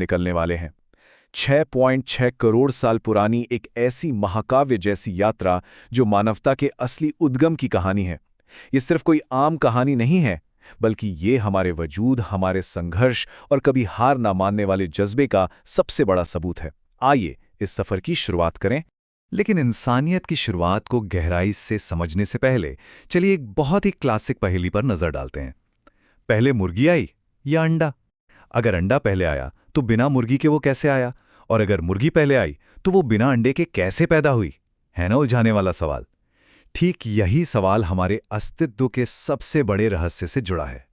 निकलने वाले हैं। 6.6 करोड़ साल पुरानी एक ऐसी महाकाव्य जैसी यात्रा जो मानवता के असली उद्गम की कहानी है। ये सिर्फ कोई आम कहानी नहीं है, बल्कि ये हमारे वजूद, हमारे संघर्ष और कभी हार ना मानने वाले जज्बे का सबसे बड़ा सबूत है। आइए इस सफर की शुरुआत करें। लेकिन इंसानियत की शुरुआत को गहराई से समझने से पहले चलिए एक बहुत ही क्लासिक पहेली पर नजर डालते हैं। पहले मुर्गी आई या अंडा? अगर अंडा पहले आया तो बिना मुर्गी के वो कैसे आया, और अगर मुर्गी पहले आई तो वो बिना अंडे के कैसे पैदा हुई? है ना उलझाने वाला सवाल। ठीक यही सवाल हमारे अस्तित्व के सबसे बड़े रहस्य से जुड़ा है।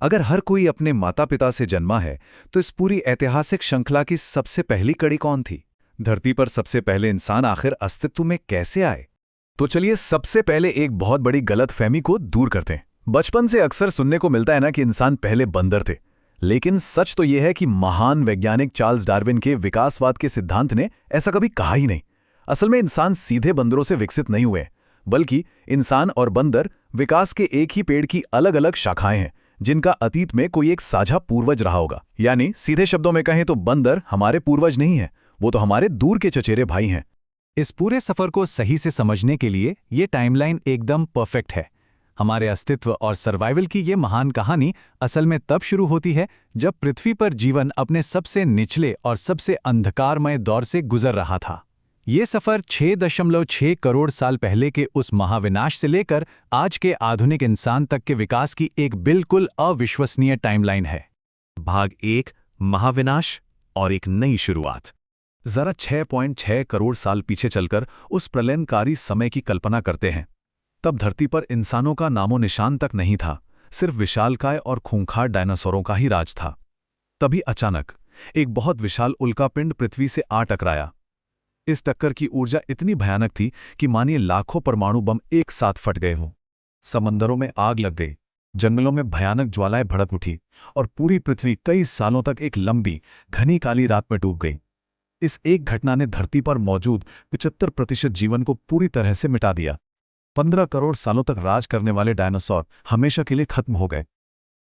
अगर हर कोई अपने माता पिता से जन्मा है, तो इस पूरी ऐतिहासिक श्रृंखला की सबसे पहली कड़ी कौन थी? धरती पर सबसे पहले इंसान आखिर अस्तित्व में कैसे आए? तो चलिए सबसे पहले एक बहुत बड़ी गलतफहमी को दूर करते हैं। बचपन से अक्सर सुनने को मिलता है ना कि इंसान पहले बंदर थे, लेकिन सच तो यह है कि महान वैज्ञानिक चार्ल्स डार्विन के विकासवाद के सिद्धांत ने ऐसा कभी कहा ही नहीं। असल में इंसान सीधे बंदरों से विकसित नहीं हुए, बल्कि इंसान और बंदर विकास के एक ही पेड़ की अलग अलग शाखाएं हैं, जिनका अतीत में कोई एक साझा पूर्वज रहा होगा। यानी सीधे शब्दों में कहें तो बंदर हमारे पूर्वज नहीं है, वो तो हमारे दूर के चचेरे भाई हैं। इस पूरे सफर को सही से समझने के लिए ये टाइमलाइन एकदम परफेक्ट है। हमारे अस्तित्व और सर्वाइवल की ये महान कहानी असल में तब शुरू होती है जब पृथ्वी पर जीवन अपने सबसे निचले और सबसे अंधकारमय दौर से गुजर रहा था। ये सफर 6.6 करोड़ साल पहले के उस महाविनाश से लेकर आज के आधुनिक इंसान तक के विकास की एक बिल्कुल अविश्वसनीय टाइमलाइन है। भाग 1, महाविनाश और एक नई शुरुआत। जरा 6.6 करोड़ साल पीछे चलकर उस प्रलयनकारी समय की कल्पना करते हैं। तब धरती पर इंसानों का नामो निशान तक नहीं था, सिर्फ विशालकाय और खूंखार डायनासोरों का ही राज था। तभी अचानक एक बहुत विशाल उल्कापिंड पृथ्वी से आ टकराया। इस टक्कर की ऊर्जा इतनी भयानक थी कि मानिए लाखों परमाणु बम एक साथ फट गए हों। समंदरों में आग लग गई, जंगलों में भयानक ज्वालाएं भड़क उठी और पूरी पृथ्वी कई सालों तक एक लंबी घनी काली रात में डूब गई। इस एक घटना ने धरती पर मौजूद 75% जीवन को पूरी तरह से मिटा दिया। 15 करोड़ सालों तक राज करने वाले डायनासोर हमेशा के लिए खत्म हो गए।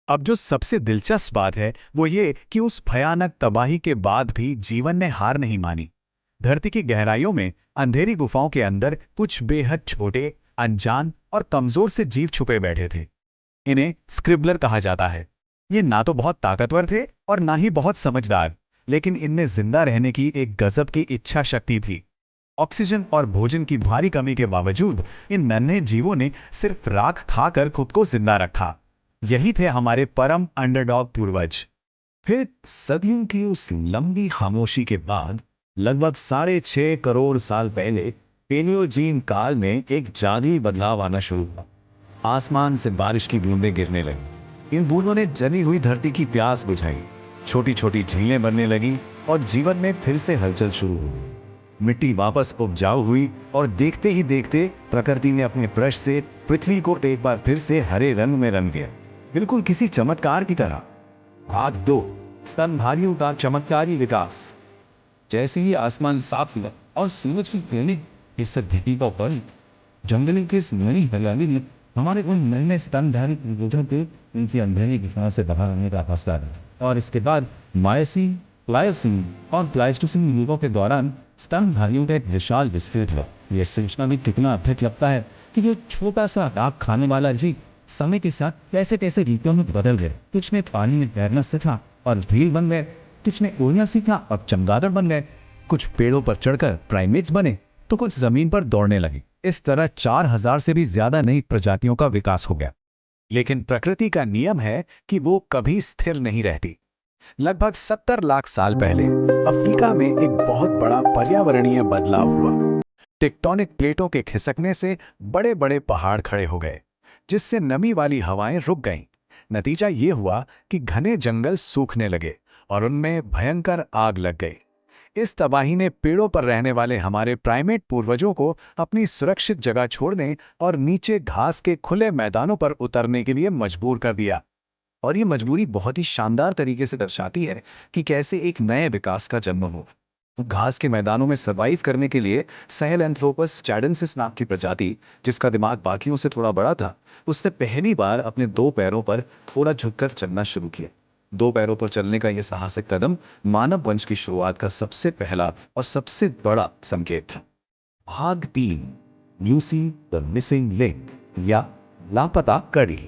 अब जो सबसे दिलचस्प बात है वो ये कि उस भयानक तबाही के बाद भी जीवन ने हार नहीं मानी। धरती की गहराइयों में अंधेरी गुफाओं के अंदर कुछ बेहद छोटे, अनजान और कमजोर से जीव छुपे बैठे थे। इन्हें स्क्रिबलर कहा जाता है। ये ना तो बहुत ताकतवर थे और ना ही बहुत समझदार, लेकिन इनमें जिंदा रहने की एक गजब की इच्छा शक्ति थी। ऑक्सीजन और भोजन की भारी कमी के बावजूद इन नन्हे जीवों ने सिर्फ राख खाकर खुद को जिंदा रखा। यही थे हमारे परम अंडरडॉग पूर्वज। फिर सदियों की उस लंबी खामोशी के बाद लगभग 6.5 करोड़ साल पहले पेलियोजीन काल में एक जादुई बदलाव आना शुरू हुआ। आसमान से बारिश की बूंदें गिरने लगी। इन बूंदों ने जली हुई धरती की प्यास बुझाई। छोटी छोटी झीलें बनने लगीं और जीवन में फिर से हलचल शुरू हुई। मिट्टी वापस उपजाऊ हुई और देखते ही देखते प्रकृति ने अपने ब्रश से पृथ्वी को एक बार फिर से हरे रंग में रंग दिया, बिल्कुल किसी चमत्कार की तरह। भाग 2, स्तनधारियों का चमत्कारी विकास। जैसे ही आसमान साफ हुआ और सूरज की किरणें इस धरती पर पड़ी, जंगलों की इस नई हरियाली ने हमारे उन नन्हे स्तनधारी पूर्वजों को उनकी अंधेरी गुफाओं से बाहर आने का हौसला दिया। और इसके बाद मायोसीन, प्लायोसीन और प्लाइस्टोसीन युगों के दौरान स्तनधारियों का एक विशाल विस्तृत हुआ। यह सोचना भी कितना अद्भुत लगता है कि ये छोटा सा राख खाने वाला जीव समय के साथ कैसे कैसे रीतियों में बदल गए। कुछ ने पानी में तैरना सीखा और भील बन गए, कुछ ने उड़ना सीखा और चमगादड़ बन गए, कुछ पेड़ों पर चढ़कर प्राइमेट्स बने, तो कुछ जमीन पर दौड़ने लगे। इस तरह 4000 से भी ज्यादा नई प्रजातियों का विकास हो गया। लेकिन प्रकृति का नियम है कि वो कभी स्थिर नहीं रहती। लगभग 70 लाख साल पहले अफ्रीका में एक बहुत बड़ा पर्यावरणीय बदलाव हुआ। टेक्टोनिक प्लेटों के खिसकने से बड़े बड़े पहाड़ खड़े हो गए, जिससे नमी वाली हवाएं रुक गईं। नतीजा ये हुआ कि घने जंगल सूखने लगे और उनमें भयंकर आग लग गई। इस तबाही ने पेड़ों पर रहने वाले हमारे प्राइमेट पूर्वजों को अपनी सुरक्षित जगह छोड़ने और नीचे घास के खुले मैदानों पर उतरने के लिए मजबूर कर दिया। और ये मजबूरी बहुत ही शानदार तरीके से दर्शाती है कि कैसे एक नए विकास का जन्म हो। घास के मैदानों में सर्वाइव करने के लिए सहेलैंथ्रोपस चैडेंसिस नाम की प्रजाति, जिसका दिमाग बाकियों से थोड़ा बड़ा था, उसने पहली बार अपने 2 पैरों पर थोड़ा झुककर चलना शुरू किया। दो पैरों पर चलने का यह साहसिक कदम मानव वंश की शुरुआत का सबसे पहला और सबसे बड़ा संकेत था। भाग 3, लूसी द मिसिंग लिंक या लापता कड़ी।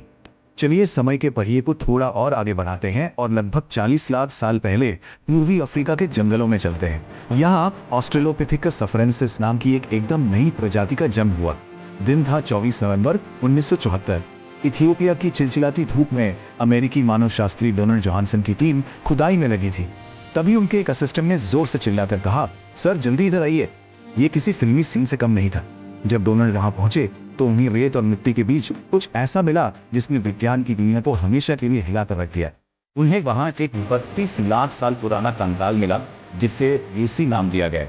चलिए समय के पहिए को थोड़ा और आगे बढ़ाते हैं और लगभग 40 लाख साल पहले पूर्वी अफ्रीका के जंगलों में चलते हैं। यहाँ ऑस्ट्रेलोपिथेकस अफ्रेंसिस नाम की एक एकदम नई प्रजाति का जन्म हुआ। दिन था 24 नवंबर 1974। इथियोपिया की चिलचिलाती धूप में अमेरिकी मानव शास्त्री डोनाल्ड जोहानसन की टीम खुदाई में लगी थी। तभी उनके एक असिस्टेंट ने जोर से चिल्लाकर कहा, सर जल्दी इधर आइए। ये किसी फिल्मी सीन से कम नहीं था। जब डोनाल्ड वहां पहुंचे तो उन्हें रेत और मिट्टी के बीच कुछ ऐसा मिला जिसने विज्ञान की दुनिया को हमेशा के लिए हिलाकर रख दिया। उन्हें वहां एक 32 लाख साल पुराना कंकाल मिला जिसे लूसी नाम दिया गया।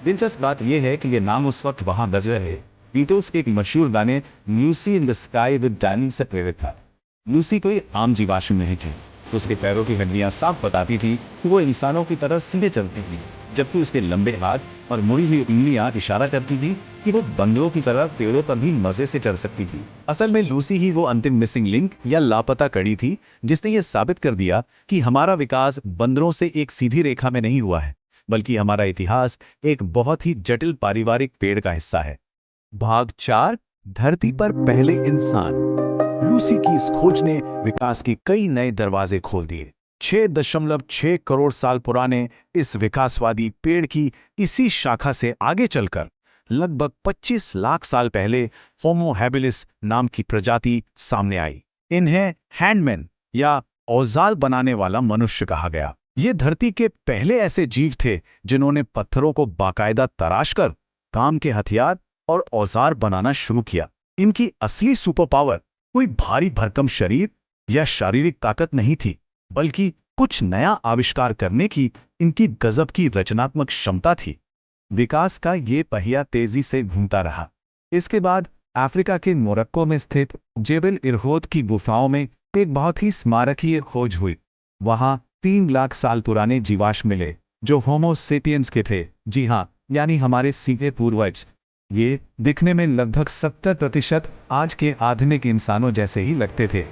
दिलचस्प बात यह है कि यह नाम उस वक्त वहां दर्ज है बीटल्स के एक मशहूर गाने Lucy in the sky with diamond से प्रेरित था। लूसी कोई आम जीवाश्म नहीं थी। उसके पैरों की हड्डियां साफ बताती थी कि वो इंसानों की तरह सीधे चलती थी, जबकि उसके लंबे हाथ और मुड़ी हुई उंगलियां इशारा करती थी कि वो बंदरों की तरह पेड़ों पर भी मजे से चढ़ सकती थी। असल में लूसी ही वो अंतिम मिसिंग लिंक या लापता कड़ी थी जिसने ये साबित कर दिया कि हमारा विकास बंदरों से एक सीधी रेखा में नहीं हुआ है, बल्कि हमारा इतिहास एक बहुत ही जटिल पारिवारिक पेड़ का हिस्सा है। भाग 4, धरती पर पहले इंसान। लूसी की इस खोज ने विकास की कई नए दरवाजे खोल दिए। 6.6 करोड़ साल पुराने इस विकासवादी पेड़ की इसी शाखा से आगे चलकर लगभग 25 लाख साल पहले होमो हैबिलिस नाम की प्रजाति सामने आई। इन्हें हैंडमैन या औजार बनाने वाला मनुष्य कहा गया। ये धरती के पहले ऐसे जीव थे जिन्होंने पत्थरों को बाकायदा तराश कर काम के हथियार और औजार बनाना शुरू किया। इनकी असली सुपर पावर कोई भारी भरकम शरीर या शारीरिक ताकत नहीं थी, बल्कि कुछ नया आविष्कार करने की इनकी गजब की रचनात्मक क्षमता थी। विकास का ये पहिया तेजी से घूमता रहा। इसके बाद अफ्रीका के मोरक्को में स्थित जेबल इरहोद की गुफाओं में एक बहुत ही स्मारकीय खोज हुई। वहां 3 लाख साल पुराने जीवाश्म मिले जो होमो सेपियंस के थे। जी हाँ, यानी हमारे सीधे पूर्वज। ये दिखने में लगभग 70% आज के आधुनिक इंसानों जैसे ही लगते थे।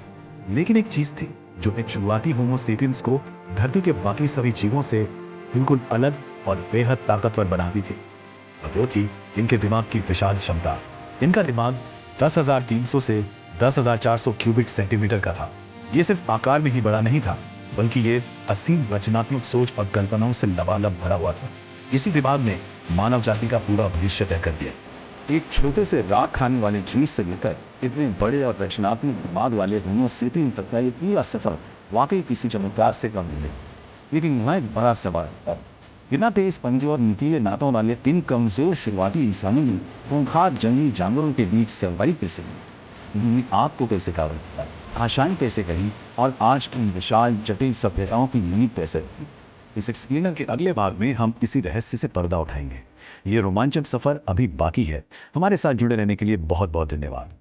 लेकिन एक चीज थी जो इन शुरुआती होमो सेपियंस को धरती के बाकी सभी जीवों से बिल्कुल अलग और बेहद ताकतवर बनाती थी। और वो थी इनके दिमाग की विशाल क्षमता। इनका दिमाग 10,300 से 10,400 क्यूबिक सेंटीमीटर का था। ये सिर्फ आकार में ही बड़ा नहीं था, बल्कि ये असीम रचनात्मक सोच और कल्पनाओं से लबालब भरा हुआ था। इसी दिमाग ने मानव जाति का पूरा भविष्य तय कर दिया। एक छोटे से राख खाने वाले जीव से लेकर इतने बड़े और रचनात्मक दिमाग वाले होमो सेपियन तक का ये पूरा सफर वाकई किसी चमत्कार से कम नहीं। लेकिन यहाँ एक बड़ा सवाल है। बिना तेज पंजों और नुकीले दांतों वाले 3 कमजोर शुरुआती इंसानों ने खूंखार जंगली जानवरों के बीच सर्वाइव कैसे की? उन्होंने आग को कैसे काबू किया, आशाएं कैसे करी और आज इन विशाल जटिल सभ्यताओं की नींव कैसे रखी? इस एक्सप्लेनर के अगले भाग में हम इसी रहस्य से पर्दा उठाएंगे। ये रोमांचक सफर अभी बाकी है। हमारे साथ जुड़े रहने के लिए बहुत बहुत धन्यवाद।